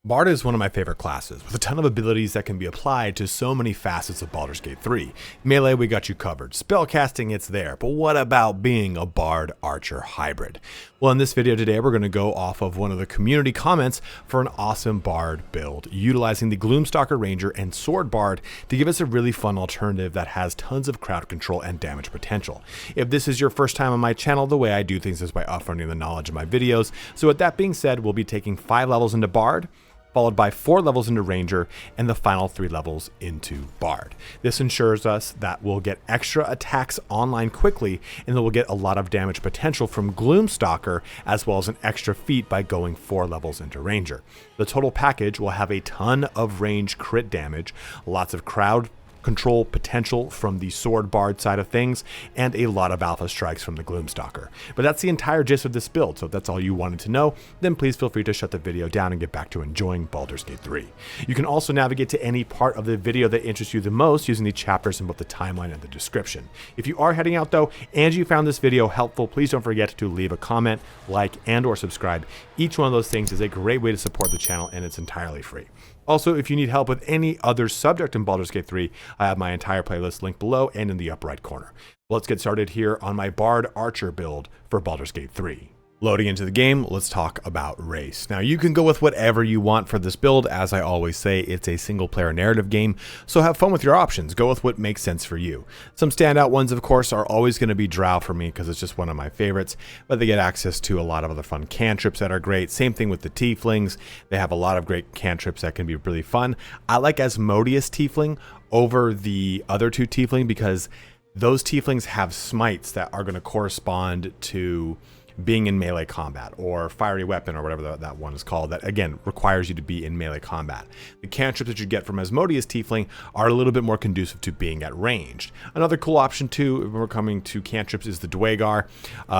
BARD is one of my favorite classes, with a ton of abilities that can be applied to so many facets of Baldur's Gate 3. Melee, we got you covered. Spellcasting, it's there, but what about being a BARD Archer hybrid? Well, in this video today, we're going to go off of one of the community comments for an awesome BARD build, utilizing the Gloomstalker Ranger and Sword Bard to give us a really fun alternative that has tons of crowd control and damage potential. If this is your first time on my channel, the way I do things is by upfronting the knowledge of my videos. So with that being said, we'll be taking 5 levels into BARD, followed by 4 levels into Ranger, and the final 3 levels into Bard. This ensures us that we'll get extra attacks online quickly, and then we'll get a lot of damage potential from Gloomstalker, as well as an extra feat by going 4 levels into Ranger. The total package will have a ton of range crit damage, lots of crowd control potential from the Sword Bard side of things, and a lot of alpha strikes from the Gloomstalker. But that's the entire gist of this build, so if that's all you wanted to know, then please feel free to shut the video down and get back to enjoying Baldur's Gate 3. You can also navigate to any part of the video that interests you the most using the chapters in both the timeline and the description. If you are heading out though, and you found this video helpful, please don't forget to leave a comment, like, and or subscribe. Each one of those things is a great way to support the channel, and it's entirely free. Also, if you need help with any other subject in Baldur's Gate 3, I have my entire playlist linked below and in the upper right corner. Let's get started here on my Bard Archer build for Baldur's Gate 3. Loading into the game, let's talk about race. Now, you can go with whatever you want for this build. As I always say, it's a single-player narrative game, so have fun with your options. Go with what makes sense for you. Some standout ones, of course, are always going to be Drow for me because it's just one of my favorites, but they get access to a lot of other fun cantrips that are great. Same thing with the Tieflings. They have a lot of great cantrips that can be really fun. I like Asmodeus Tiefling over the other 2 Tiefling because those Tieflings have smites that are going to correspond to being in melee combat, or fiery weapon, or whatever that one is called, that again requires you to be in melee combat. The cantrips that you get from Asmodeus Tiefling are a little bit more conducive to being at ranged. Another cool option too, when we're coming to cantrips, is the Dwagar,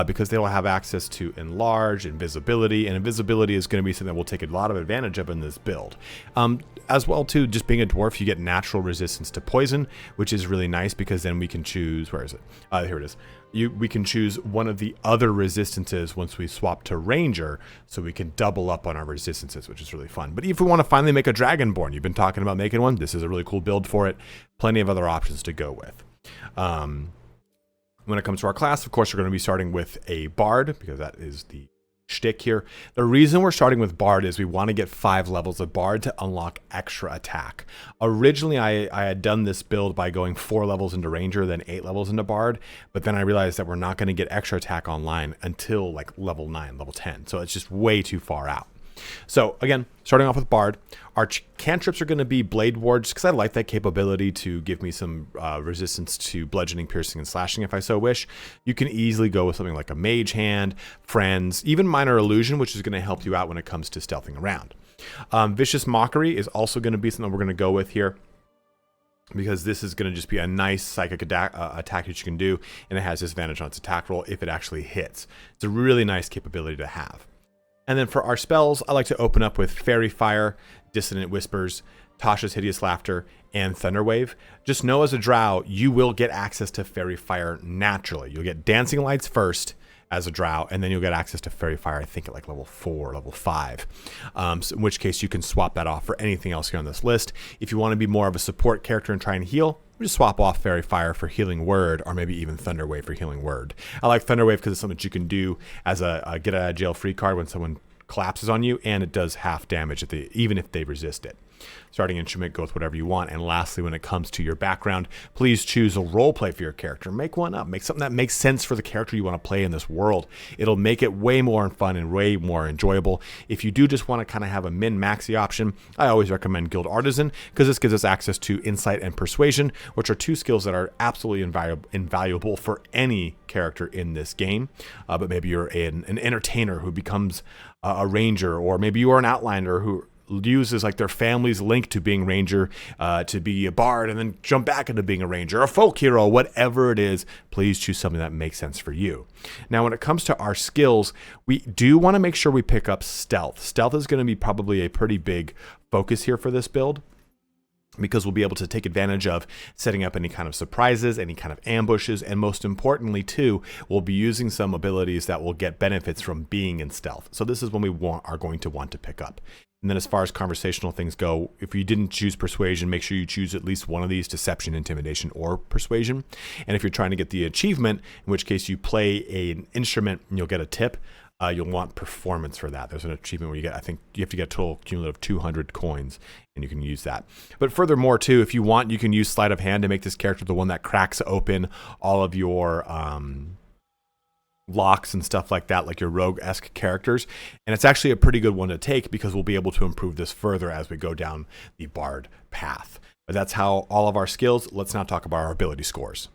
because they will have access to enlarge, invisibility, and invisibility is going to be something that we'll take a lot of advantage of in this build. As well too, just being a dwarf, you get natural resistance to poison, which is really nice because then we can choose, where is it? Here it is. We can choose one of the other resistances once we swap to Ranger, so we can double up on our resistances, which is really fun. But if we want to finally make a Dragonborn, you've been talking about making one, this is a really cool build for it. Plenty of other options to go with. When it comes to our class, of course, we're going to be starting with a Bard, because that is the shtick here. The reason we're starting with Bard is we want to get 5 levels of Bard to unlock extra attack. Originally, I had done this build by going 4 levels into Ranger, then 8 levels into Bard, but then I realized that we're not going to get extra attack online until like level 9, level 10, so it's just way too far out. So again, starting off with Bard, our cantrips are going to be Blade Ward, just because I like that capability to give me some resistance to bludgeoning, piercing, and slashing if I so wish. You can easily go with something like a Mage Hand, Friends, even Minor Illusion, which is going to help you out when it comes to stealthing around. Vicious Mockery is also going to be something we're going to go with here, because this is going to just be a nice psychic attack that you can do, and it has disadvantage on its attack roll if it actually hits. It's a really nice capability to have. And then for our spells, I like to open up with Fairy Fire, Dissonant Whispers, Tasha's Hideous Laughter, and Thunderwave. Just know as a Drow, you will get access to Fairy Fire naturally. You'll get Dancing Lights first as a Drow, and then you'll get access to Fairy Fire, I think at like level 4, level 5. So in which case you can swap that off for anything else here on this list. If you want to be more of a support character and try and heal, just swap off Fairy Fire for Healing Word, or maybe even Thunderwave for Healing Word. I like Thunderwave because it's something that you can do as a get out of jail free card when someone collapses on you, and it does half damage even if they resist it. Starting instrument, go with whatever you want. And lastly, when it comes to your background, please choose a role play for your character. Make one up. Make something that makes sense for the character you want to play in this world. It'll make it way more fun and way more enjoyable. If you do just want to kind of have a min-maxi option, I always recommend Guild Artisan, because this gives us access to Insight and Persuasion, which are 2 skills that are absolutely invaluable for any character in this game. But maybe you're an entertainer who becomes a ranger, or maybe you are an outliner who uses like their family's link to being Ranger to be a Bard, and then jump back into being a Ranger, a folk hero, whatever it is. Please choose something that makes sense for you. Now, when it comes to our skills, we do want to make sure we pick up Stealth. Stealth is going to be probably a pretty big focus here for this build, because we'll be able to take advantage of setting up any kind of surprises, any kind of ambushes, and most importantly too, we'll be using some abilities that will get benefits from being in stealth. So this is when we are going to want to pick up. And then as far as conversational things go, if you didn't choose persuasion, make sure you choose at least one of these: deception, intimidation, or persuasion. And if you're trying to get the achievement, in which case you play an instrument and you'll get a tip, you'll want performance for that. There's an achievement where you get, I think you have to get a total cumulative 200 coins, and you can use that. But furthermore too, if you want, you can use sleight of hand to make this character the one that cracks open all of your locks and stuff like that, like your rogue-esque characters. And it's actually a pretty good one to take because we'll be able to improve this further as we go down the BARD path. But that's how all of our skills. Let's now talk about our ability scores.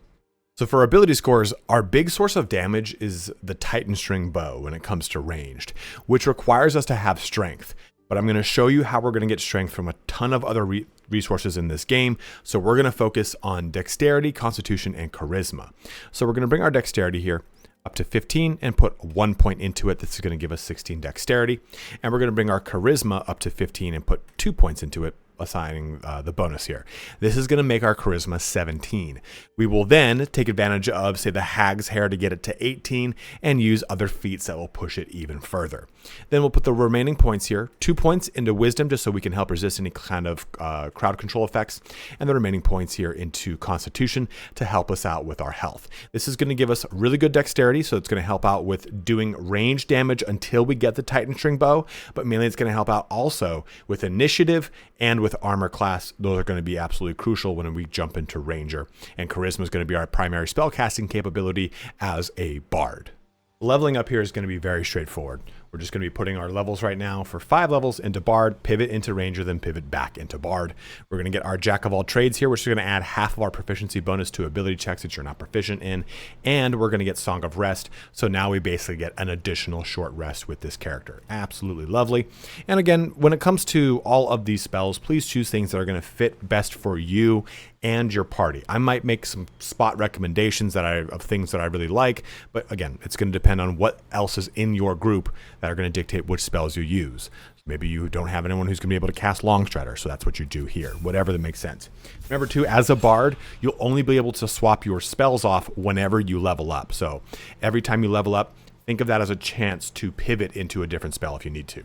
So for ability scores, our big source of damage is the Titan String Bow when it comes to ranged, which requires us to have strength. But I'm going to show you how we're going to get strength from a ton of other resources in this game. So we're going to focus on dexterity, constitution, and charisma. So we're going to bring our dexterity here up to 15 and put 1 point into it. This is going to give us 16 dexterity. And we're going to bring our charisma up to 15 and put 2 points into it, assigning the bonus here. This is going to make our charisma 17. We will then take advantage of, say, the Hag's Hair to get it to 18 and use other feats that will push it even further. Then we'll put the remaining points here, 2 points into wisdom just so we can help resist any kind of crowd control effects, and the remaining points here into constitution to help us out with our health. This is going to give us really good dexterity, so it's going to help out with doing range damage until we get the Titan String Bow, but mainly it's going to help out also with initiative and with armor class. Those are going to be absolutely crucial when we jump into Ranger. And charisma is going to be our primary spellcasting capability as a bard. Leveling up here is going to be very straightforward. We're just going to be putting our levels right now for 5 levels into Bard, pivot into Ranger, then pivot back into Bard. We're going to get our Jack of all trades here, which is going to add half of our proficiency bonus to ability checks that you're not proficient in. And we're going to get Song of Rest. So now we basically get an additional short rest with this character. Absolutely lovely. And again, when it comes to all of these spells, please choose things that are going to fit best for you and your party. I might make some spot recommendations of things that I really like, but again, it's going to depend on what else is in your group that are going to dictate which spells you use. Maybe you don't have anyone who's going to be able to cast Longstrider, so that's what you do here, whatever that makes sense. Remember too, as a bard, you'll only be able to swap your spells off whenever you level up. So every time you level up, think of that as a chance to pivot into a different spell if you need to.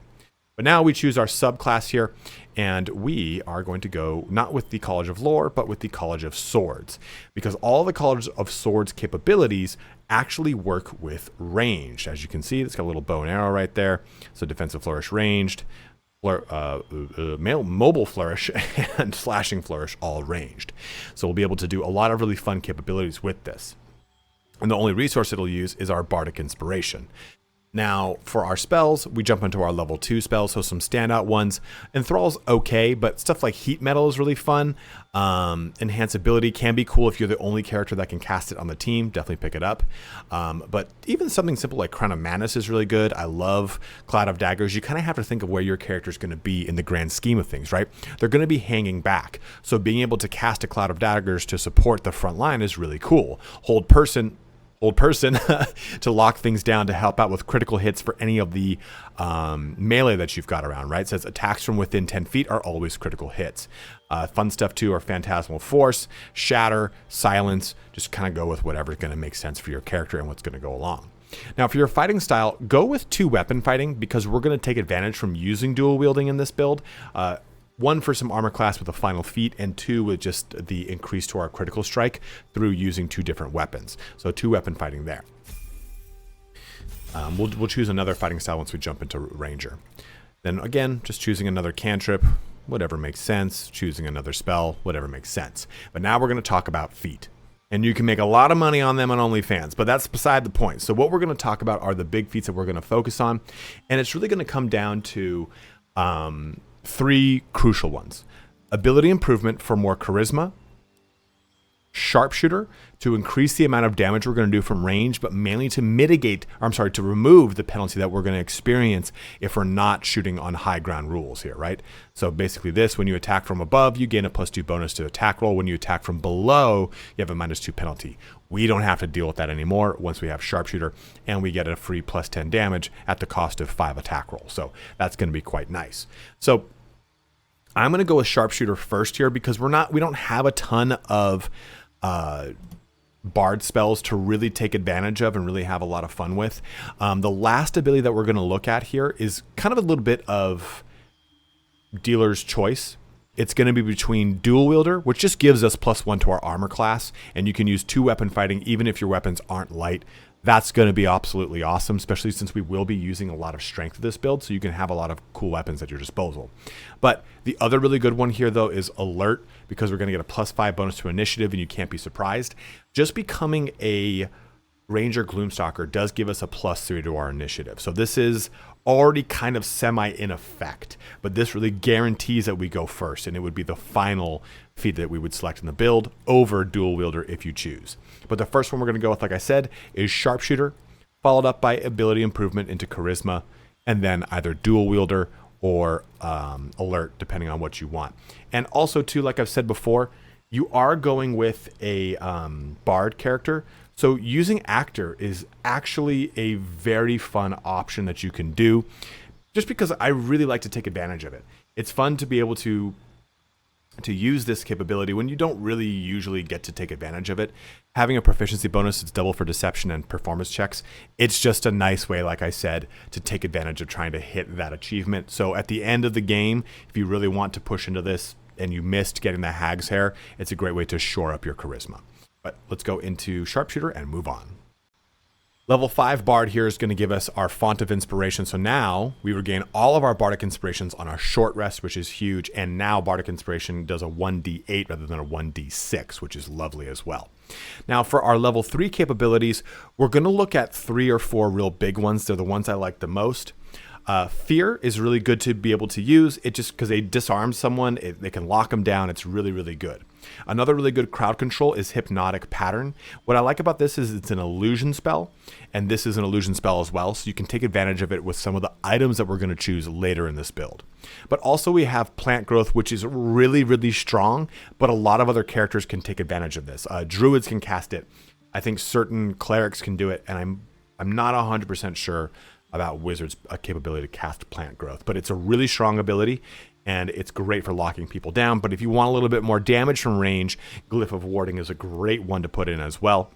But now we choose our subclass here, and we are going to go not with the College of Lore, but with the College of Swords, because all the College of Swords capabilities actually work with ranged. As you can see, it's got a little bow and arrow right there. So defensive flourish, ranged, mobile flourish, and slashing flourish, all ranged. So we'll be able to do a lot of really fun capabilities with this. And the only resource it'll use is our Bardic Inspiration. Now, for our spells, we jump into our level 2 spells, so some standout ones. Enthrall's okay, but stuff like Heat Metal is really fun. Enhance Ability can be cool if you're the only character that can cast it on the team. Definitely pick it up. But even something simple like Crown of Madness is really good. I love Cloud of Daggers. You kind of have to think of where your character is going to be in the grand scheme of things, right? They're going to be hanging back. So being able to cast a Cloud of Daggers to support the front line is really cool. Hold person to lock things down to help out with critical hits for any of the melee that you've got around, right? It says attacks from within 10 feet are always critical hits. Fun stuff too are Phantasmal Force, Shatter, Silence. Just kind of go with whatever's going to make sense for your character and what's going to go along. Now for your fighting style, go with 2 weapon fighting because we're going to take advantage from using dual wielding in this build. 1 for some armor class with a final feat, and 2 with just the increase to our critical strike through using 2 different weapons. So 2 weapon fighting there. We'll choose another fighting style once we jump into Ranger. Then again, just choosing another cantrip, whatever makes sense. Choosing another spell, whatever makes sense. But now we're going to talk about feat. And you can make a lot of money on them on OnlyFans, but that's beside the point. So what we're going to talk about are the big feats that we're going to focus on. And it's really going to come down to 3 crucial ones. Ability improvement for more charisma, sharpshooter to increase the amount of damage we're going to do from range, but mainly to to remove the penalty that we're going to experience if we're not shooting on high ground rules here, right? So basically this, when you attack from above, you gain a +2 bonus to attack roll. When you attack from below, you have a -2 penalty. We don't have to deal with that anymore once we have sharpshooter, and we get a free +10 damage at the cost of 5 attack rolls. So that's going to be quite nice. So I'm going to go with Sharpshooter first here because we don't have a ton of Bard spells to really take advantage of and really have a lot of fun with. The last ability that we're going to look at here is kind of a little bit of dealer's choice. It's going to be between Dual Wielder, which just gives us +1 to our armor class, and you can use 2 weapon fighting even if your weapons aren't light. That's going to be absolutely awesome, especially since we will be using a lot of strength of this build, so you can have a lot of cool weapons at your disposal. But the other really good one here, though, is Alert, because we're going to get a +5 bonus to initiative, and you can't be surprised. Just becoming a Ranger Gloomstalker does give us a +3 to our initiative. So this is already kind of semi in effect, but this really guarantees that we go first, and it would be the final feat that we would select in the build over Dual Wielder if you choose. But the first one we're going to go with, like I said, is Sharpshooter, followed up by ability improvement into Charisma, and then either Dual Wielder or Alert, depending on what you want. And also, too, like I've said before, you are going with a Bard character, so using Actor is actually a very fun option that you can do, just because I really like to take advantage of it. It's fun to be able to use this capability when you don't really usually get to take advantage of it. Having a proficiency bonus, it's double for deception and performance checks. It's just a nice way, like I said, to take advantage of trying to hit that achievement. So at the end of the game, if you really want to push into this and you missed getting the Hag's Hair, it's a great way to shore up your charisma. But let's go into Sharpshooter and move on. Level 5 Bard here is going to give us our Font of Inspiration. So now we regain all of our Bardic Inspirations on our short rest, which is huge. And now Bardic Inspiration does a 1d8 rather than a 1d6, which is lovely as well. Now for our level 3 capabilities, we're going to look at 3 or 4 real big ones. They're the ones I like the most. Fear is really good to be able to use. It just because they disarm someone, they can lock them down. It's really, really good. Another really good crowd control is Hypnotic Pattern. What I like about this is it's an illusion spell, and this is an illusion spell as well, so you can take advantage of it with some of the items that we're going to choose later in this build. But also we have Plant Growth, which is really, really strong, but a lot of other characters can take advantage of this. Druids can cast it. I think certain clerics can do it, and I'm not 100% sure about Wizards' capability to cast Plant Growth, but it's a really strong ability, and it's great for locking people down. But if you want a little bit more damage from range, Glyph of Warding is a great one to put in as well.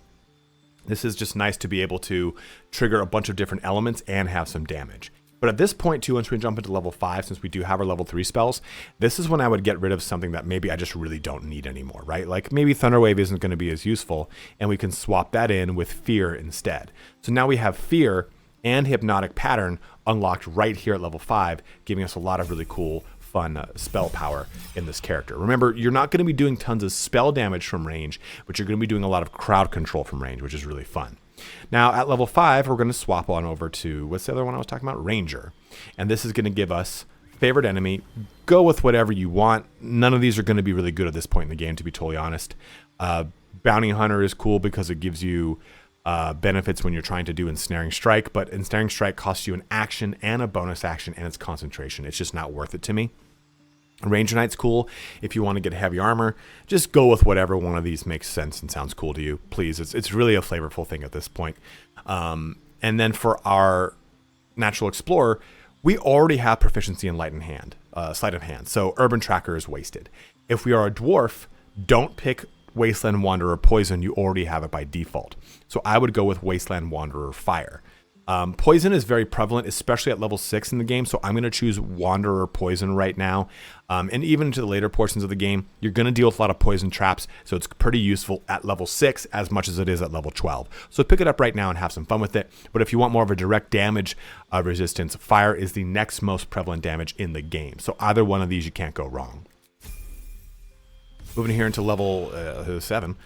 This is just nice to be able to trigger a bunch of different elements and have some damage. But at this point, too, once we jump into level 5, since we do have our level 3 spells, this is when I would get rid of something that maybe I just really don't need anymore, right? Like maybe Thunderwave isn't going to be as useful, and we can swap that in with Fear instead. So now we have Fear and Hypnotic Pattern unlocked right here at level 5, giving us a lot of really cool, fun spell power in this character. Remember, you're not going to be doing tons of spell damage from range, but you're going to be doing a lot of crowd control from range, which is really fun. Now, at level 5, we're going to swap on over to, what's the other one I was talking about? Ranger. And this is going to give us favorite enemy. Go with whatever you want. None of these are going to be really good at this point in the game, to be totally honest. Bounty Hunter is cool because it gives you benefits when you're trying to do Ensnaring Strike, but Ensnaring Strike costs you an action and a bonus action, and it's concentration. It's just not worth it to me. Ranger Knight's cool if you want to get heavy armor. Just go with whatever one of these makes sense and sounds cool to you, please. It's really a flavorful thing at this point. And then for our Natural Explorer, we already have proficiency in Sleight of Hand, so Urban Tracker is wasted. If we are a dwarf, don't pick Wasteland Wanderer Poison. You already have it by default. So I would go with Wasteland Wanderer Fire. Poison is very prevalent, especially at level 6 in the game, so I'm going to choose Wanderer Poison right now. And even into the later portions of the game, you're going to deal with a lot of poison traps, so it's pretty useful at level 6 as much as it is at level 12. So pick it up right now and have some fun with it. But if you want more of a direct damage resistance, Fire is the next most prevalent damage in the game. So either one of these, you can't go wrong. Moving here into level 7,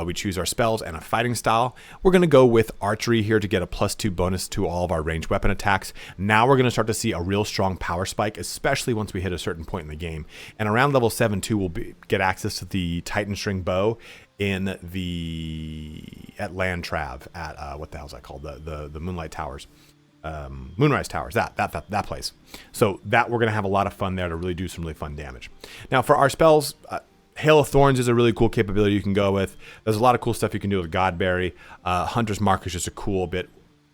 we choose our spells and a fighting style. We're going to go with Archery here to get a +2 bonus to all of our ranged weapon attacks. Now we're going to start to see a real strong power spike, especially once we hit a certain point in the game. And around level 7 too, we'll get access to the Titan String Bow at Landtrav at what the hell is that called? The Moonlight Towers. Moonrise Towers, that place. So that we're going to have a lot of fun there to really do some really fun damage. Now for our spells, Hail of Thorns is a really cool capability you can go with. There's a lot of cool stuff you can do with Godberry. Hunter's Mark is just a cool bit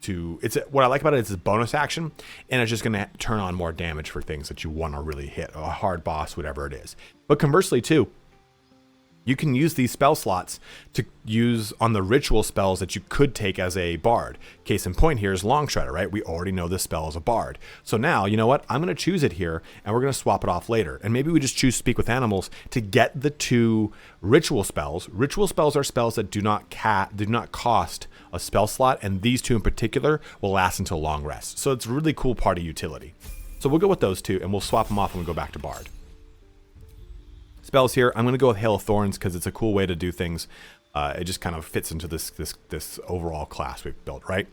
it's what I like about it is it's a bonus action, and it's just going to turn on more damage for things that you want to really hit, a hard boss, whatever it is. But conversely too, you can use these spell slots to use on the ritual spells that you could take as a bard. Case in point here is Long Strider, right? We already know this spell is a bard. So now, you know what? I'm going to choose it here, and we're going to swap it off later. And maybe we just choose Speak with Animals to get the 2 ritual spells. Ritual spells are spells that do not cost a spell slot, and these 2 in particular will last until long rest. So it's a really cool party utility. So we'll go with those 2, and we'll swap them off when we go back to bard. Spells here, I'm going to go with Hail of Thorns because it's a cool way to do things. It just kind of fits into this overall class we've built, right?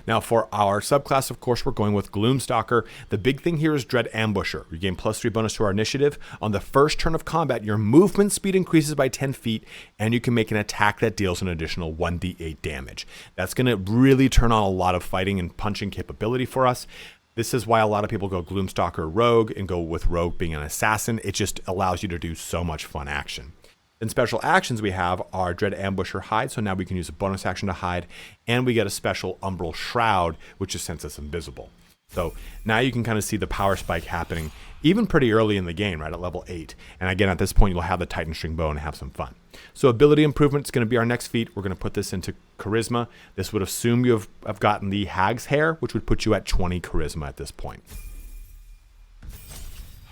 Now for our subclass, of course, we're going with Gloomstalker. The big thing here is Dread Ambusher. We gain +3 bonus to our initiative. On the first turn of combat, your movement speed increases by 10 feet, and you can make an attack that deals an additional 1d8 damage. That's going to really turn on a lot of fighting and punching capability for us. This is why a lot of people go Gloomstalker Rogue and go with Rogue being an assassin. It just allows you to do so much fun action. Then special actions we have are Dread Ambusher Hide, so now we can use a bonus action to hide, and we get a special Umbral Shroud, which just sends us invisible. So now you can kind of see the power spike happening even pretty early in the game, right at level 8. And again, at this point, you'll have the Titan String Bow and have some fun. So ability improvement is going to be our next feat. We're going to put this into Charisma. This would assume you have gotten the Hag's Hair, which would put you at 20 Charisma at this point.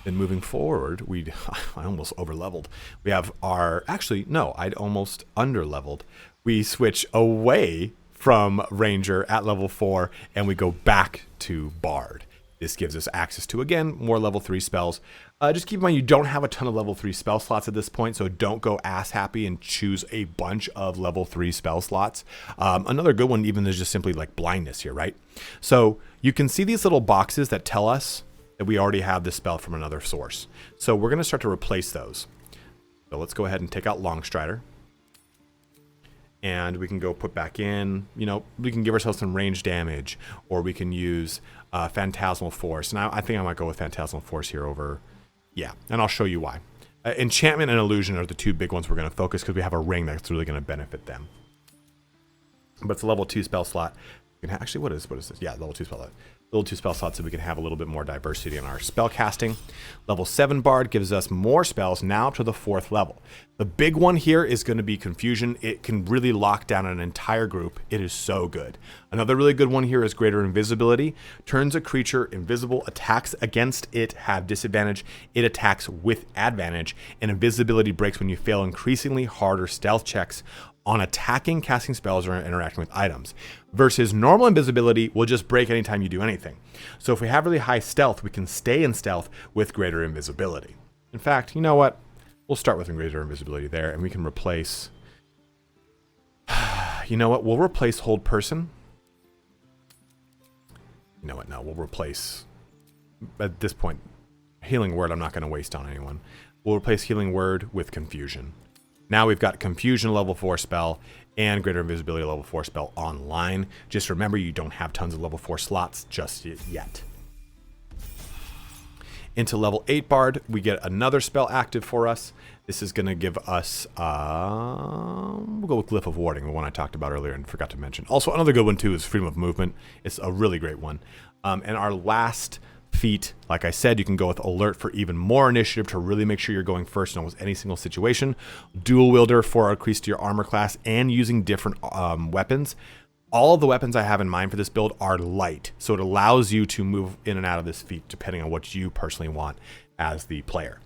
Then moving forward, I almost over-leveled. We have our, actually, no, I'd almost under-leveled. We switch away from Ranger at level 4, and we go back to Bard. This gives us access to, again, more level 3 spells. Just keep in mind you don't have a ton of level 3 spell slots at this point, so don't go ass happy and choose a bunch of level 3 spell slots. Another good one even is just simply like blindness here, right? So you can see these little boxes that tell us that we already have this spell from another source. So we're going to start to replace those. So let's go ahead and take out Long Strider. And we can go put back in, we can give ourselves some range damage, or we can use Phantasmal Force. And I think I might go with Phantasmal Force here over, and I'll show you why. Enchantment and Illusion are the 2 big ones we're going to focus because we have a ring that's really going to benefit them. But it's a level 2 spell slot. Actually, what is this? Yeah, level 2 spell slot. Level 2 spell slots so we can have a little bit more diversity in our spell casting. Level 7 Bard gives us more spells now up to the 4th level. The big one here is going to be Confusion. It can really lock down an entire group. It is so good. Another really good one here is Greater Invisibility. Turns a creature invisible, attacks against it have disadvantage. It attacks with advantage, and invisibility breaks when you fail increasingly harder stealth checks on attacking, casting spells, or interacting with items, versus normal invisibility will just break anytime you do anything. So if we have really high stealth, we can stay in stealth with greater invisibility. In fact, you know what? We'll start with greater invisibility there, and we can replace... you know what? We'll replace Hold Person. You know what? No, we'll replace... At this point, Healing Word I'm not going to waste on anyone. We'll replace Healing Word with Confusion. Now we've got Confusion level 4 spell and Greater Invisibility level 4 spell online. Just remember you don't have tons of level 4 slots just yet. Into level 8 Bard, we get another spell active for us. This is going to give us, we'll go with Glyph of Warding, the one I talked about earlier and forgot to mention. Also, another good one too is Freedom of Movement. It's a really great one. And our last feat, like I said, you can go with Alert for even more initiative to really make sure you're going first in almost any single situation. Dual Wielder for increase to your armor class and using different weapons. All of the weapons I have in mind for this build are light, so it allows you to move in and out of this feat depending on what you personally want as the player.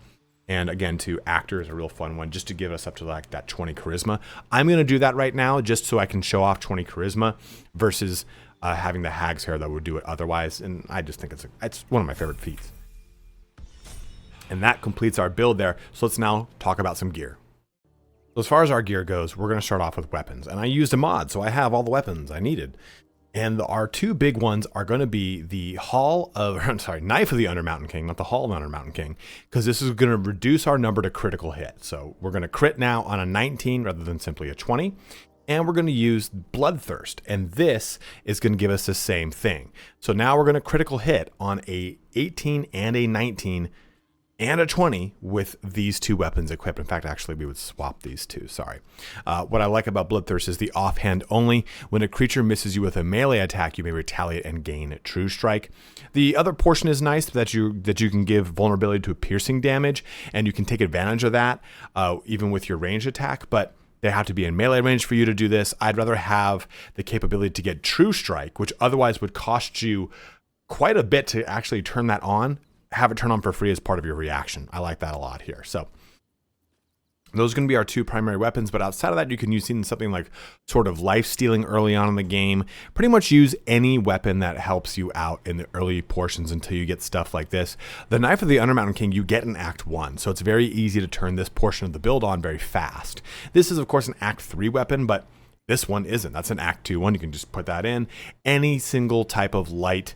And again, too, Actor is a real fun one, just to give us up to like that 20 charisma. I'm going to do that right now just so I can show off 20 charisma versus having the Hag's Hair that would do it otherwise. And I just think it's one of my favorite feats. And that completes our build there. So let's now talk about some gear. So as far as our gear goes, we're going to start off with weapons. And I used a mod, so I have all the weapons I needed. And our 2 big ones are going to be the Knife of the Undermountain King, not the Hall of the Undermountain King, because this is going to reduce our number to critical hit. So we're going to crit now on a 19 rather than simply a 20. And we're going to use Bloodthirst, and this is going to give us the same thing. So now we're going to critical hit on a 18 and a 19 and a 20 with these two weapons equipped. In fact, actually, we would swap these two. Sorry. What I like about Bloodthirst is the offhand only. When a creature misses you with a melee attack, you may retaliate and gain True Strike. The other portion is nice that you can give vulnerability to piercing damage, and you can take advantage of that even with your ranged attack, but they have to be in melee range for you to do this. I'd rather have the capability to get True Strike, which otherwise would cost you quite a bit to actually turn that on. Have it turn on for free as part of your reaction. I like that a lot here. So those are going to be our two primary weapons, but outside of that, you can use something like sort of life stealing early on in the game. Pretty much use any weapon that helps you out in the early portions until you get stuff like this. The Knife of the Undermountain King you get in Act 1, so it's very easy to turn this portion of the build on very fast. This is, of course, an Act 3 weapon, but this one isn't. That's an Act 2 one. You can just put that in. Any single type of light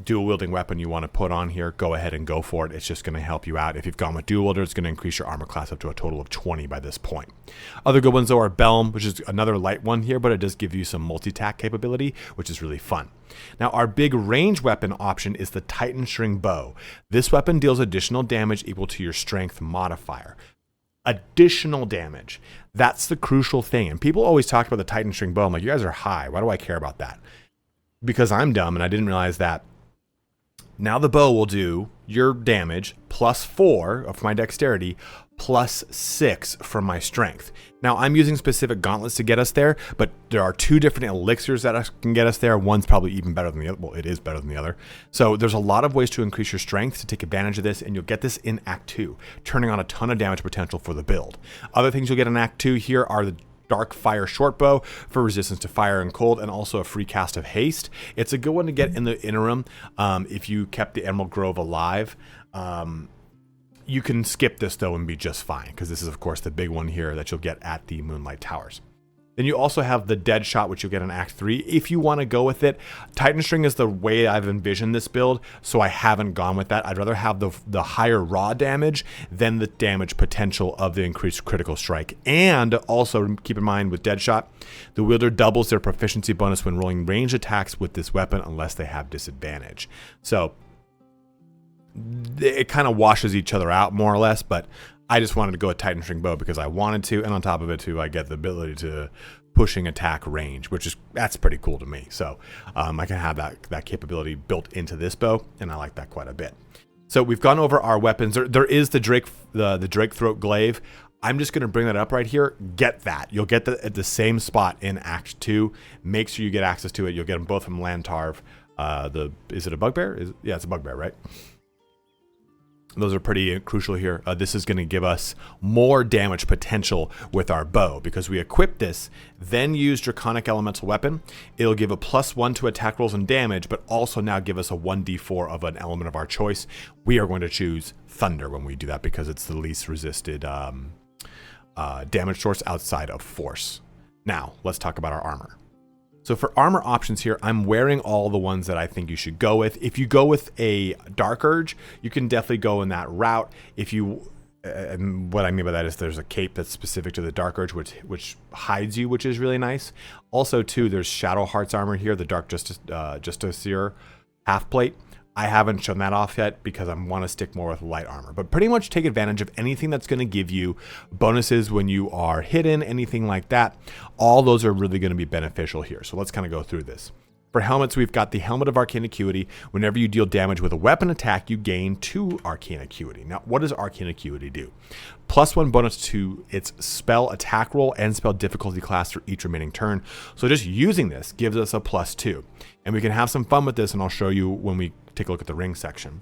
dual wielding weapon you want to put on here, go ahead and go for it. It's just going to help you out. If you've gone with dual wielder, it's going to increase your armor class up to a total of 20 by this point. Other good ones though are Belm, which is another light one here, but it does give you some multi-tack capability, which is really fun. Now our big range weapon option is the Titan String Bow. This weapon deals additional damage equal to your strength modifier. Additional damage. That's the crucial thing. And people always talk about the Titan String Bow. I'm like, you guys are high. Why do I care about that? Because I'm dumb and I didn't realize that. Now the bow will do your damage plus 4 of my dexterity plus 6 from my strength. Now I'm using specific gauntlets to get us there, but there are 2 different elixirs that can get us there. One's probably even better than the other. Well, it is better than the other. So there's a lot of ways to increase your strength to take advantage of this, and you'll get this in Act 2, turning on a ton of damage potential for the build. Other things you'll get in Act 2 here are the Dark Fire Shortbow for resistance to fire and cold, and also a free cast of haste. It's a good one to get in the interim if you kept the Emerald Grove alive. You can skip this though and be just fine, because this is of course the big one here that you'll get at the Moonlight Towers. Then you also have the Dead Shot, which you'll get in Act 3 if you want to go with it. Titan String is the way I've envisioned this build, so I haven't gone with that. I'd rather have the higher raw damage than the damage potential of the increased critical strike. And also keep in mind with Dead Shot, the wielder doubles their proficiency bonus when rolling range attacks with this weapon unless they have disadvantage. So it kind of washes each other out more or less, but I just wanted to go with Titan String Bow because I wanted to, and on top of it too, I get the ability to pushing attack range, that's pretty cool to me. So I can have that capability built into this bow, and I like that quite a bit. So we've gone over our weapons. There is the Drake Throat Glaive. I'm just going to bring that up right here. Get that. You'll get that at the same spot in Act 2. Make sure you get access to it. You'll get them both from Lantarv. Is it a Bugbear? Yeah, it's a Bugbear, right? Those are pretty crucial here. This is going to give us more damage potential with our bow because we equip this, then use Draconic Elemental Weapon. It'll give a +1 to attack rolls and damage, but also now give us a 1d4 of an element of our choice. We are going to choose Thunder when we do that because it's the least resisted damage source outside of Force. Now, let's talk about our armor. So for armor options here, I'm wearing all the ones that I think you should go with. If you go with a Dark Urge, you can definitely go in that route. If you, and what I mean by that is there's a cape that's specific to the Dark Urge, which hides you, which is really nice. Also, too, there's Shadow Heart's armor here, the Dark Justiciar half plate. I haven't shown that off yet because I want to stick more with light armor, but pretty much take advantage of anything that's going to give you bonuses when you are hidden, anything like that. All those are really going to be beneficial here. So let's kind of go through this. For helmets, we've got the Helmet of Arcane Acuity. Whenever you deal damage with a weapon attack, you gain 2 Arcane Acuity. Now, what does Arcane Acuity do? +1 bonus to its spell attack roll and spell difficulty class for each remaining turn. So just using this gives us a +2. And we can have some fun with this, and I'll show you when we take a look at the ring section.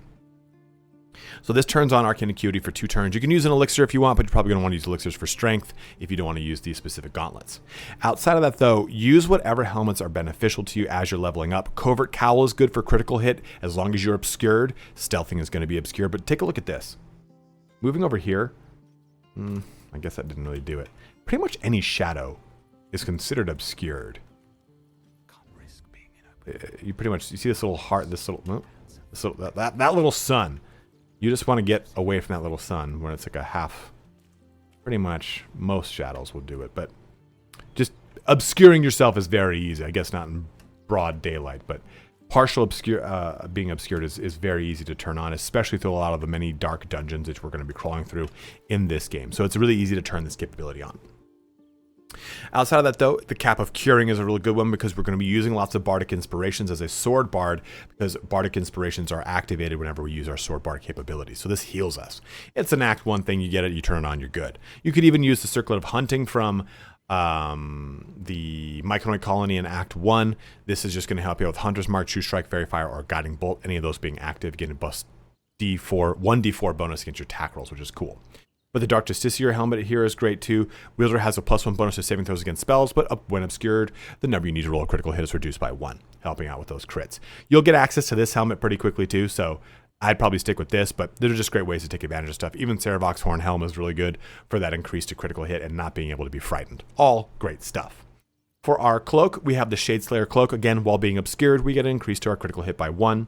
So this turns on Arcane Acuity for 2 turns. You can use an elixir if you want, but you're probably going to want to use elixirs for strength if you don't want to use these specific gauntlets. Outside of that though, use whatever helmets are beneficial to you as you're leveling up. Covert Cowl is good for critical hit as long as you're obscured. Stealthing is going to be obscure, but take a look at this. Moving over here, I guess that didn't really do it. Pretty much any shadow is considered obscured. You pretty much, you see this little heart, that little sun. You just want to get away from that little sun when it's like a half. Pretty much most shadows will do it, but just obscuring yourself is very easy. I guess not in broad daylight, but being obscured is very easy to turn on, especially through a lot of the many dark dungeons which we're going to be crawling through in this game. So it's really easy to turn this capability on. Outside of that, though, the Cap of Curing is a really good one because we're going to be using lots of Bardic Inspirations as a Sword Bard, because Bardic Inspirations are activated whenever we use our Sword Bard capability. So this heals us. It's an Act 1 thing. You get it, you turn it on, you're good. You could even use the Circlet of Hunting from the Myconid Colony in Act 1. This is just going to help you with Hunter's Mark, True Strike, Fairy Fire, or Guiding Bolt. Any of those being active, getting a plus D4, 1d4 bonus against your attack rolls, which is cool. But the Dark Justiciar helmet here is great too. Wielder has a +1 bonus to saving throws against spells, but when obscured, the number you need to roll a critical hit is reduced by 1, helping out with those crits. You'll get access to this helmet pretty quickly too, so I'd probably stick with this, but they're just great ways to take advantage of stuff. Even Ceravoc's Horn Helm is really good for that increase to critical hit and not being able to be frightened. All great stuff. For our cloak, we have the Shadeslayer Cloak. Again, while being obscured, we get an increase to our critical hit by 1.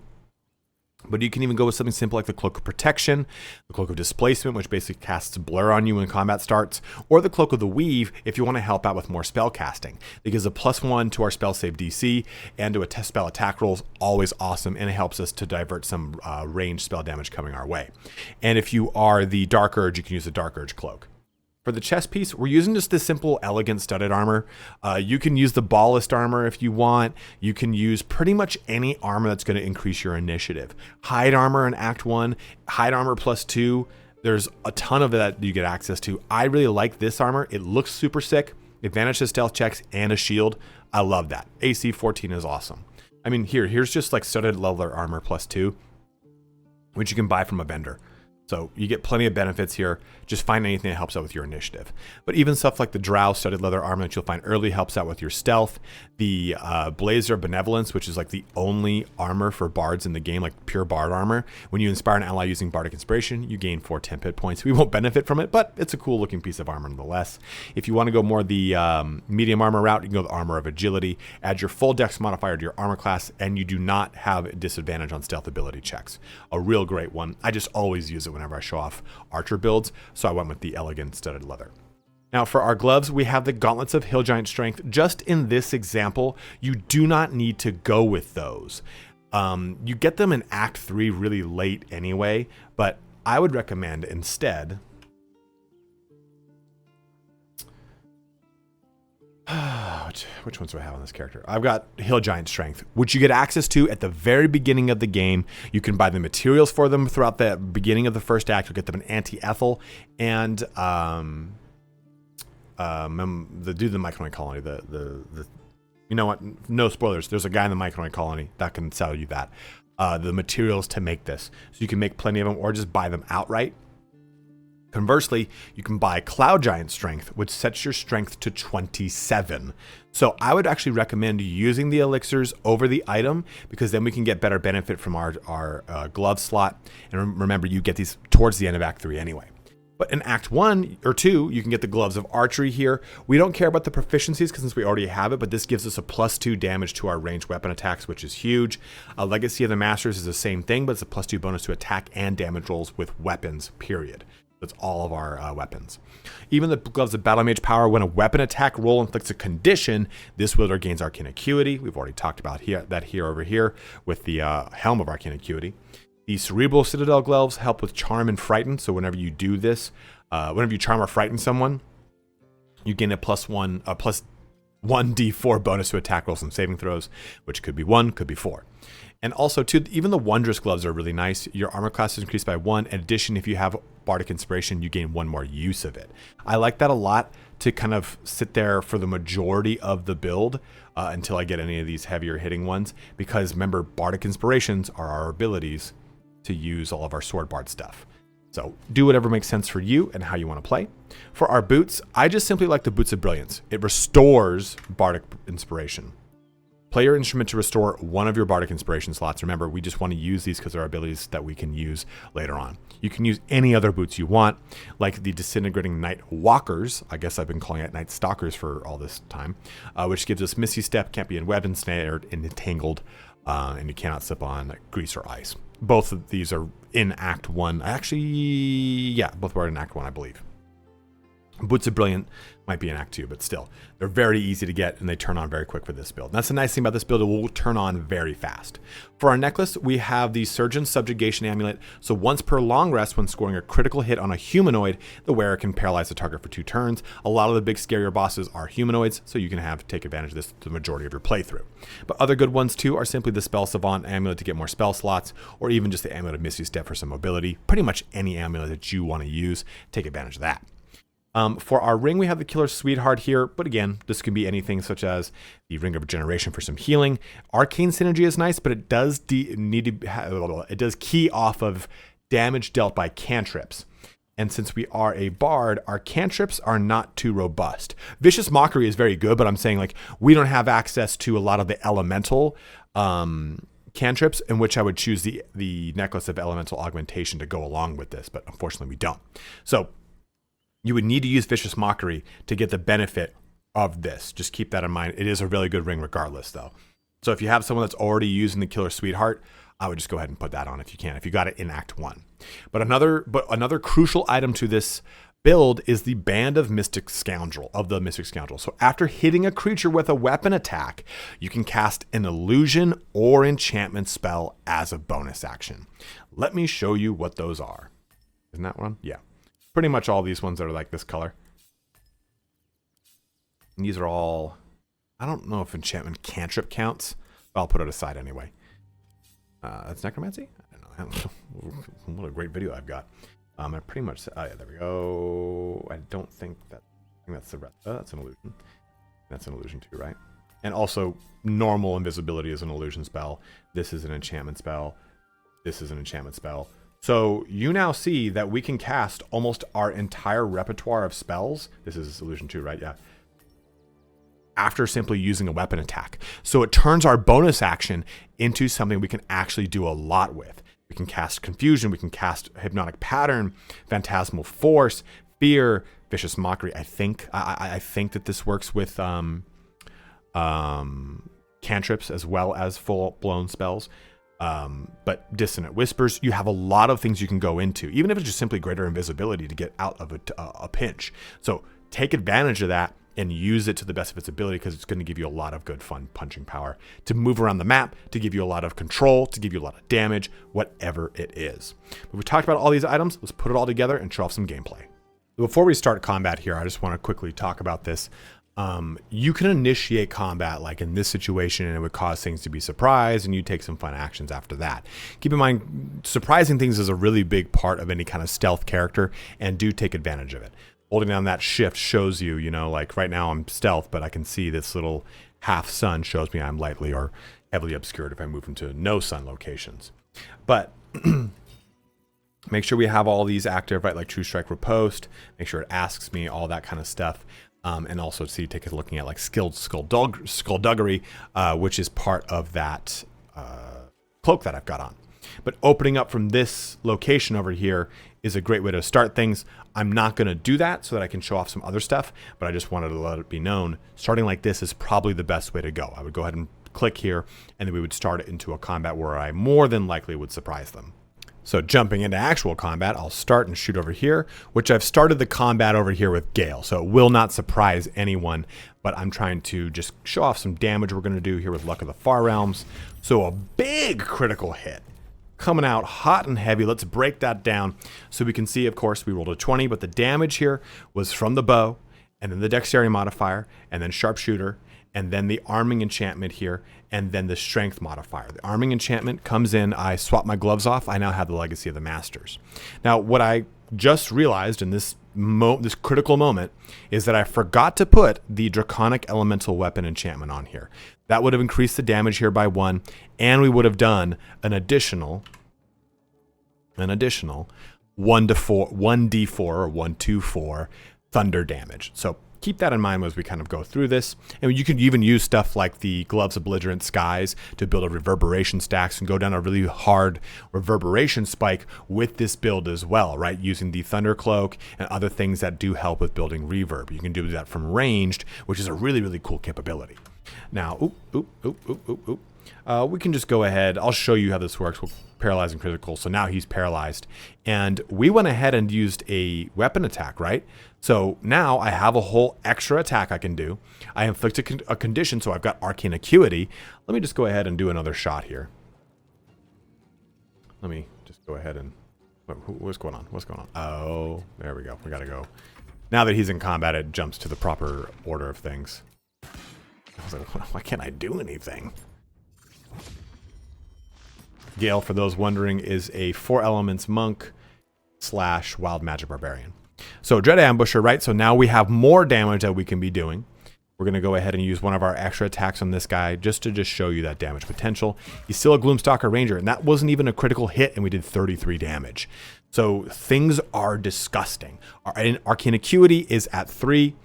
But you can even go with something simple like the Cloak of Protection, the Cloak of Displacement, which basically casts Blur on you when combat starts, or the Cloak of the Weave if you want to help out with more spell casting. It gives a +1 to our spell save DC and to a test spell attack rolls, always awesome, and it helps us to divert some ranged spell damage coming our way. And if you are the Dark Urge, you can use the Dark Urge Cloak. For the chest piece, we're using just this simple, elegant studded armor. You can use the ballist armor if you want. You can use pretty much any armor that's going to increase your initiative. Hide armor in Act 1, hide armor +2. There's a ton of that you get access to. I really like this armor. It looks super sick. Advantage to stealth checks and a shield. I love that. AC 14 is awesome. I mean, here's just like studded leather armor +2, which you can buy from a vendor. So you get plenty of benefits here. Just find anything that helps out with your initiative. But even stuff like the Drow studded leather armor that you'll find early helps out with your stealth. The Blazer Benevolence, which is like the only armor for bards in the game, like pure bard armor. When you inspire an ally using Bardic Inspiration, you gain 4 temp hit points. We won't benefit from it, but it's a cool looking piece of armor nonetheless. If you want to go more the medium armor route, you can go the Armor of Agility. Add your full dex modifier to your armor class, and you do not have a disadvantage on stealth ability checks. A real great one. I just always use it whenever I show off archer builds, so I went with the elegant studded leather. Now for our gloves, we have the Gauntlets of Hill Giant Strength. Just in this example, you do not need to go with those. You get them in Act 3 really late anyway, but I would recommend instead which ones do I have on this character? I've got Hill Giant Strength, which you get access to at the very beginning of the game. You can buy the materials for them throughout the beginning of the first act. You'll get them an anti-ethel and the dude in the Myconid Colony. You know what? No spoilers. There's a guy in the Myconid Colony that can sell you that. The materials to make this. So you can make plenty of them or just buy them outright. Conversely, you can buy Cloud Giant Strength, which sets your strength to 27. So I would actually recommend using the elixirs over the item, because then we can get better benefit from our glove slot. And remember, you get these towards the end of Act 3 anyway. But in Act 1 or 2, you can get the Gloves of Archery here. We don't care about the proficiencies since we already have it, but this gives us a +2 damage to our ranged weapon attacks, which is huge. Legacy of the Masters is the same thing, but it's a +2 bonus to attack and damage rolls with weapons, period. That's all of our weapons. Even the Gloves of Battle Mage Power, when a weapon attack roll inflicts a condition, this wielder gains Arcane Acuity. We've already talked about that over here with the Helm of Arcane Acuity. The Cerebral Citadel Gloves help with Charm and Frighten. So whenever you do this, whenever you charm or frighten someone, you gain a +1d4 bonus to attack rolls and saving throws, which could be 1, could be 4. And also, too, even the Wondrous Gloves are really nice. Your armor class is increased by 1. In addition, if you have Bardic Inspiration, you gain 1 more use of it. I like that a lot to kind of sit there for the majority of the build until I get any of these heavier hitting ones. Because remember, Bardic Inspirations are our abilities to use all of our Sword Bard stuff. So do whatever makes sense for you and how you want to play. For our boots, I just simply like the Boots of Brilliance. It restores Bardic Inspiration. Play your instrument to restore 1 of your Bardic Inspiration slots. Remember, we just want to use these because they're abilities that we can use later on. You can use any other boots you want, like the Disintegrating Night Walkers. I guess I've been calling it Night Stalkers for all this time, which gives us Misty Step, can't be in web ensnared and entangled, and you cannot slip on grease or ice. Both of these are in Act 1. Actually, yeah, both were in Act 1, I believe. Boots of Brilliant might be in Act 2, but still, they're very easy to get and they turn on very quick for this build. And that's the nice thing about this build, it will turn on very fast. For our necklace, we have the Surgeon Subjugation Amulet. So once per long rest, when scoring a critical hit on a humanoid, the wearer can paralyze the target for 2 turns. A lot of the big scarier bosses are humanoids, so you can take advantage of this the majority of your playthrough. But other good ones too are simply the Spell Savant Amulet to get more spell slots, or even just the Amulet of Misty Step for some mobility. Pretty much any amulet that you want to use, take advantage of that. For our ring, we have the Killer Sweetheart here, but again, this can be anything such as the Ring of Regeneration for some healing. Arcane Synergy is nice, but it does it does key off of damage dealt by cantrips. And since we are a bard, our cantrips are not too robust. Vicious Mockery is very good, but I'm saying like we don't have access to a lot of the elemental cantrips, in which I would choose the Necklace of Elemental Augmentation to go along with this, but unfortunately we don't. So you would need to use Vicious Mockery to get the benefit of this. Just keep that in mind. It is a really good ring regardless, though. So if you have someone that's already using the Killer Sweetheart, I would just go ahead and put that on if you can, if you got it in Act 1. But another crucial item to this build is the Band of Mystic Scoundrel, So after hitting a creature with a weapon attack, you can cast an illusion or enchantment spell as a bonus action. Let me show you what those are. Isn't that one? Yeah. Pretty much all these ones that are like this color. And these are all, I don't know if enchantment cantrip counts, but I'll put it aside anyway. That's necromancy? I don't know. What a great video I've got. I pretty much, oh yeah, there we go. I don't think that, I think that's the rest. Oh, that's an illusion. That's an illusion too, right? And also normal invisibility is an illusion spell. This is an enchantment spell. This is an enchantment spell. So you now see that we can cast almost our entire repertoire of spells. This is illusion 2, right? Yeah. After simply using a weapon attack. So it turns our bonus action into something we can actually do a lot with. We can cast Confusion, we can cast Hypnotic Pattern, Phantasmal Force, Fear, Vicious Mockery. I think that this works with cantrips as well as full-blown spells. But Dissonant Whispers, you have a lot of things you can go into, even if it's just simply greater invisibility to get out of a pinch. So take advantage of that and use it to the best of its ability, because it's going to give you a lot of good fun punching power to move around the map, to give you a lot of control, to give you a lot of damage, whatever it is. But we talked about all these items. Let's put it all together and show off some gameplay. Before we start combat here, I just want to quickly talk about this. You can initiate combat like in this situation, and it would cause things to be surprised, and you take some fun actions after that. Keep in mind, surprising things is a really big part of any kind of stealth character, and do take advantage of it. Holding down that shift shows you, like right now I'm stealth, but I can see this little half sun shows me I'm lightly or heavily obscured if I move into no sun locations. But make sure we have all these active, right? Like True Strike, Riposte. Make sure it asks me all that kind of stuff. And also take a looking at like skilled skullduggery, which is part of that cloak that I've got on. But opening up from this location over here is a great way to start things. I'm not going to do that so that I can show off some other stuff, but I just wanted to let it be known. Starting like this is probably the best way to go. I would go ahead and click here, and then we would start it into a combat where I more than likely would surprise them. So jumping into actual combat, I'll start and shoot over here, which I've started the combat over here with Gale. So it will not surprise anyone, but I'm trying to just show off some damage we're going to do here with Luck of the Far Realms. So a big critical hit coming out hot and heavy. Let's break that down so we can see, of course, we rolled a 20, but the damage here was from the bow, and then the dexterity modifier, and then sharpshooter, and then the arming enchantment here, and then the strength modifier. The arming enchantment comes in, I swap my gloves off, I now have the Legacy of the Masters. Now, what I just realized in this critical moment is that I forgot to put the Draconic Elemental Weapon enchantment on here. That would have increased the damage here by 1, and we would have done an additional 1d4 or 1d4 thunder damage. So keep that in mind as we kind of go through this. And you can even use stuff like the Gloves of Belligerent Skies to build a reverberation stacks and go down a really hard reverberation spike with this build as well, right? Using the Thunder Cloak and other things that do help with building reverb. You can do that from ranged, which is a really, really cool capability. Now, we can just go ahead. I'll show you how this works. We'll paralyze and critical. So now he's paralyzed. And we went ahead and used a weapon attack, right? So now I have a whole extra attack I can do. I inflict a condition, so I've got arcane acuity. Let me just go ahead and do another shot here. Let me just go ahead and... What's going on? What's going on? Oh, there we go. We got to go. Now that he's in combat, it jumps to the proper order of things. I was like, why can't I do anything? Gale, for those wondering, is a 4 elements monk / wild magic barbarian. So Dread Ambusher, right? So now we have more damage that we can be doing. We're going to go ahead and use one of our extra attacks on this guy just to show you that damage potential. He's still a Gloomstalker Ranger, and that wasn't even a critical hit, and we did 33 damage. So things are disgusting. Our arcane acuity is at 3.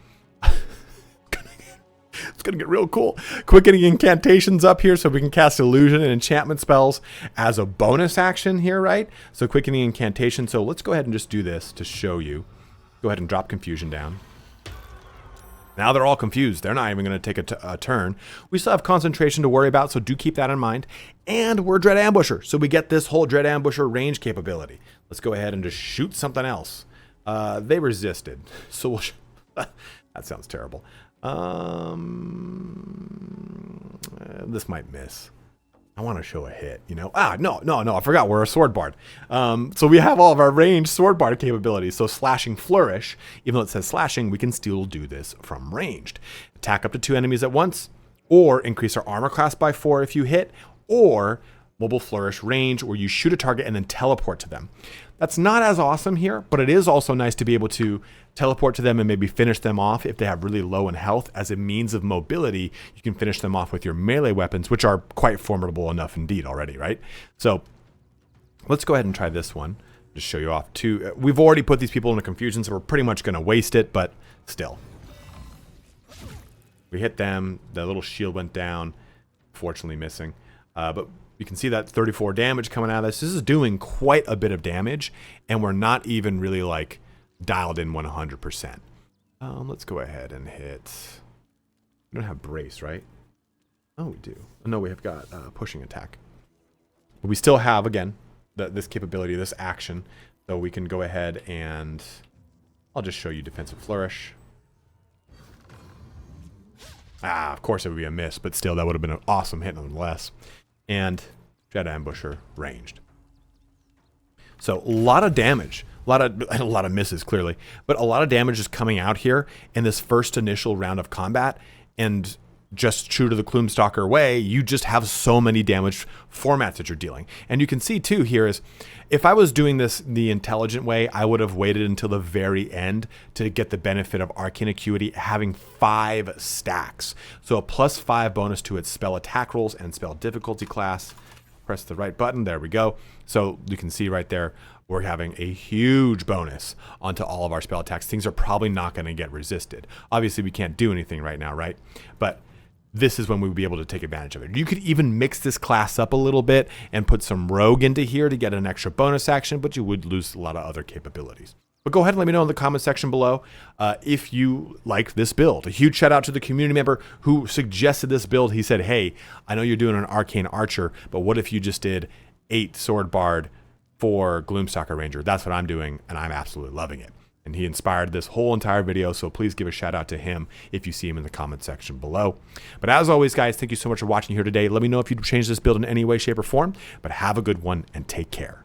It's going to get real cool. Quickening incantations up here so we can cast illusion and enchantment spells as a bonus action here, right? So quickening incantation. So let's go ahead and just do this to show you. Go ahead and drop confusion down. Now they're all confused. They're not even going to take a turn. We still have concentration to worry about, so do keep that in mind. And we're Dread Ambusher, so we get this whole Dread Ambusher range capability. Let's go ahead and just shoot something else. They resisted, so we'll... That sounds terrible. This might miss. I want to show a hit, you know? No, I forgot we're a sword bard. So we have all of our ranged sword bard capabilities. So slashing flourish, even though it says slashing, we can still do this from ranged. Attack up to 2 enemies at once, or increase our armor class by 4 if you hit, or mobile flourish range where you shoot a target and then teleport to them. That's not as awesome here, but it is also nice to be able to teleport to them and maybe finish them off if they have really low in health. As a means of mobility, you can finish them off with your melee weapons, which are quite formidable enough indeed already, right? So let's go ahead and try this one. Just show you off too. We've already put these people into confusion, so we're pretty much going to waste it, but still. We hit them, the little shield went down, fortunately missing. But you can see that 34 damage coming out of this. This is doing quite a bit of damage, and we're not even really like dialed in 100%. Let's go ahead and hit... We don't have brace, right? Oh, we do. No, we have got pushing attack. But we still have, again, this capability, this action. So we can go ahead and... I'll just show you defensive flourish. Of course it would be a miss, but still that would have been an awesome hit nonetheless. And Dread Ambusher ranged. So a lot of damage, a lot of misses clearly, but a lot of damage is coming out here in this first initial round of combat. And just true to the Gloomstalker way, you just have so many damage formats that you're dealing. And you can see too here is, if I was doing this the intelligent way, I would have waited until the very end to get the benefit of Arcane Acuity having 5 stacks. So a +5 bonus to its spell attack rolls and spell difficulty class. Press the right button, there we go. So you can see right there, we're having a huge bonus onto all of our spell attacks. Things are probably not going to get resisted. Obviously we can't do anything right now, right? But this is when we would be able to take advantage of it. You could even mix this class up a little bit and put some rogue into here to get an extra bonus action, but you would lose a lot of other capabilities. But go ahead and let me know in the comment section below if you like this build. A huge shout out to the community member who suggested this build. He said, hey, I know you're doing an Arcane Archer, but what if you just did 8 Sword Bard, 4 Gloomstalker Ranger? That's what I'm doing, and I'm absolutely loving it. And he inspired this whole entire video, so please give a shout out to him if you see him in the comment section below. But as always, guys, thank you so much for watching here today. Let me know if you'd change this build in any way, shape, or form. But have a good one, and take care.